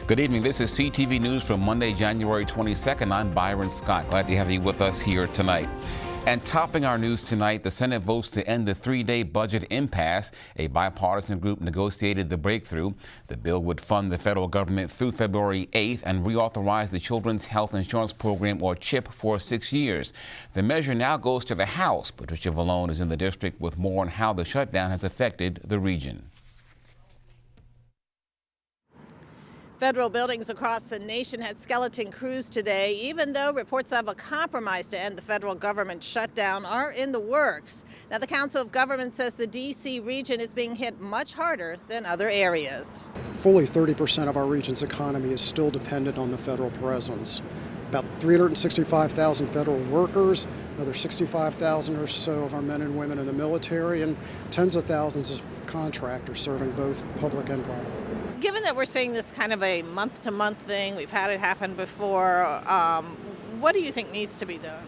Good evening. This is CTV News from Monday, January 22nd. I'm Byron Scott. Glad to have you with us here tonight. And topping our news tonight, the Senate votes to end the three-day budget impasse. A bipartisan group negotiated the breakthrough. The bill would fund the federal government through February 8th and reauthorize the Children's Health Insurance Program, or CHIP, for 6 years. The measure now goes to the House. Patricia Vallone is in the district with more on how the shutdown has affected the region. Federal buildings across the nation had skeleton crews today, even though reports of a compromise to end the federal government shutdown are in the works. Now, the Council of Government says the D.C. region is being hit much harder than other areas. Fully 30% of our region's economy is still dependent on the federal presence. About 365,000 federal workers, another 65,000 or so of our men and women in the military, and tens of thousands of contractors serving both public and private. Given that we're seeing this kind of a month-to-month thing, we've had it happen before, what do you think needs to be done?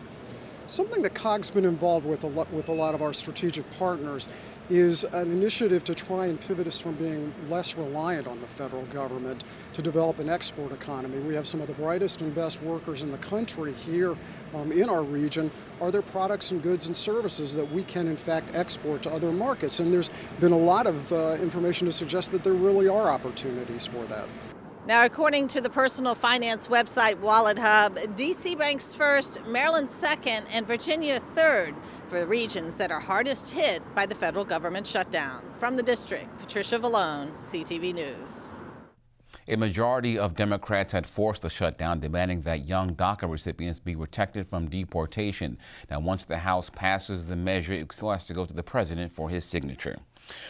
Something that COG's been involved with a lot of our strategic partners is an initiative to try and pivot us from being less reliant on the federal government to develop an export economy. We have some of the brightest and best workers in the country here in our region. Are there products and goods and services that we can in fact export to other markets? And there's been a lot of information to suggest that there really are opportunities for that. Now, according to the personal finance website Wallet Hub, D.C. ranks first, Maryland second, and Virginia third for the regions that are hardest hit by the federal government shutdown. From the district, Patricia Vallone, CTV News. A majority of Democrats had forced the shutdown, demanding that young DACA recipients be protected from deportation. Now, once the House passes the measure, it still has to go to the president for his signature.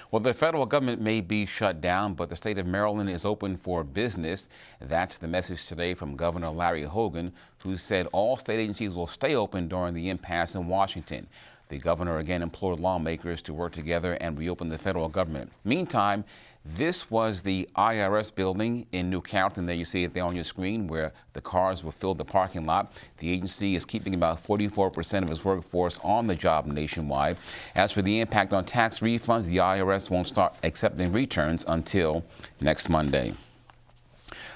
Well, the federal government may be shut down, but the state of Maryland is open for business. That's the message today from Governor Larry Hogan, who said all state agencies will stay open during the impasse in Washington. The governor again implored lawmakers to work together and reopen the federal government. Meantime, this was the IRS building in New Carrollton. There you see it there on your screen, where the cars will fill the parking lot. The agency is keeping about 44% of its workforce on the job nationwide. As for the impact on tax refunds, the IRS won't start accepting returns until next Monday.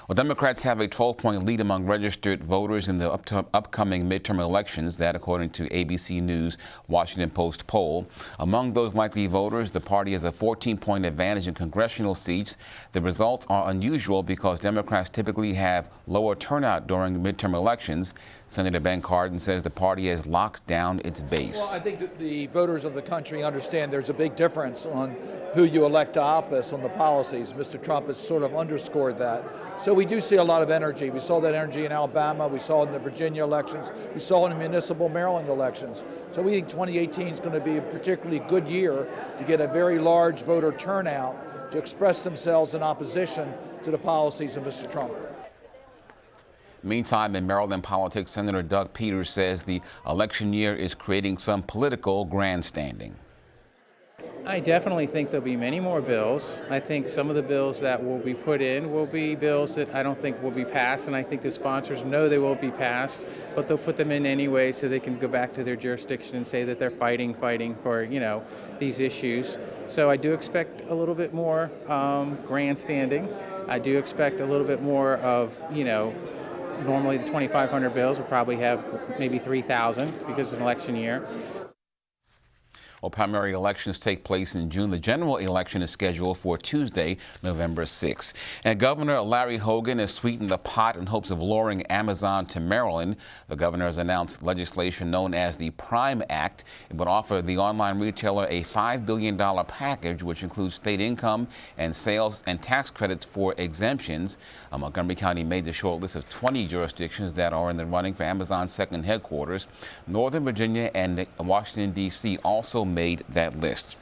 Well, Democrats have a 12-point lead among registered voters in the upcoming midterm elections. That, according to ABC News Washington Post poll. Among those likely voters, the party has a 14-point advantage in congressional seats. The results are unusual because Democrats typically have lower turnout during midterm elections. Senator Ben Cardin says the party has locked down its base. Well, I think that the voters of the country understand there's a big difference on who you elect to office, on the policies. Mr. Trump has sort of underscored that. So we do see a lot of energy. We saw that energy in Alabama. We saw it in the Virginia elections. We saw it in municipal Maryland elections. So we think 2018 is going to be a particularly good year to get a very large voter turnout to express themselves in opposition to the policies of Mr. Trump. Meantime, in Maryland politics, Senator Doug Peters says the election year is creating some political grandstanding. I definitely think there'll be many more bills. I think some of the bills that will be put in will be bills that I don't think will be passed, and I think the sponsors know they won't be passed, but they'll put them in anyway so they can go back to their jurisdiction and say that they're fighting for, these issues. So I do expect a little bit more grandstanding. I do expect a little bit more of, normally the 2,500 bills will probably have maybe 3,000 because it's an election year. Well, primary elections take place in June. The general election is scheduled for Tuesday, November 6th. And Governor Larry Hogan has sweetened the pot in hopes of luring Amazon to Maryland. The governor has announced legislation known as the Prime Act. It would offer the online retailer a $5 billion package, which includes state income and sales and tax credits for exemptions. Montgomery County made the short list of 20 jurisdictions that are in the running for Amazon's second headquarters. Northern Virginia and Washington, D.C. also made that list.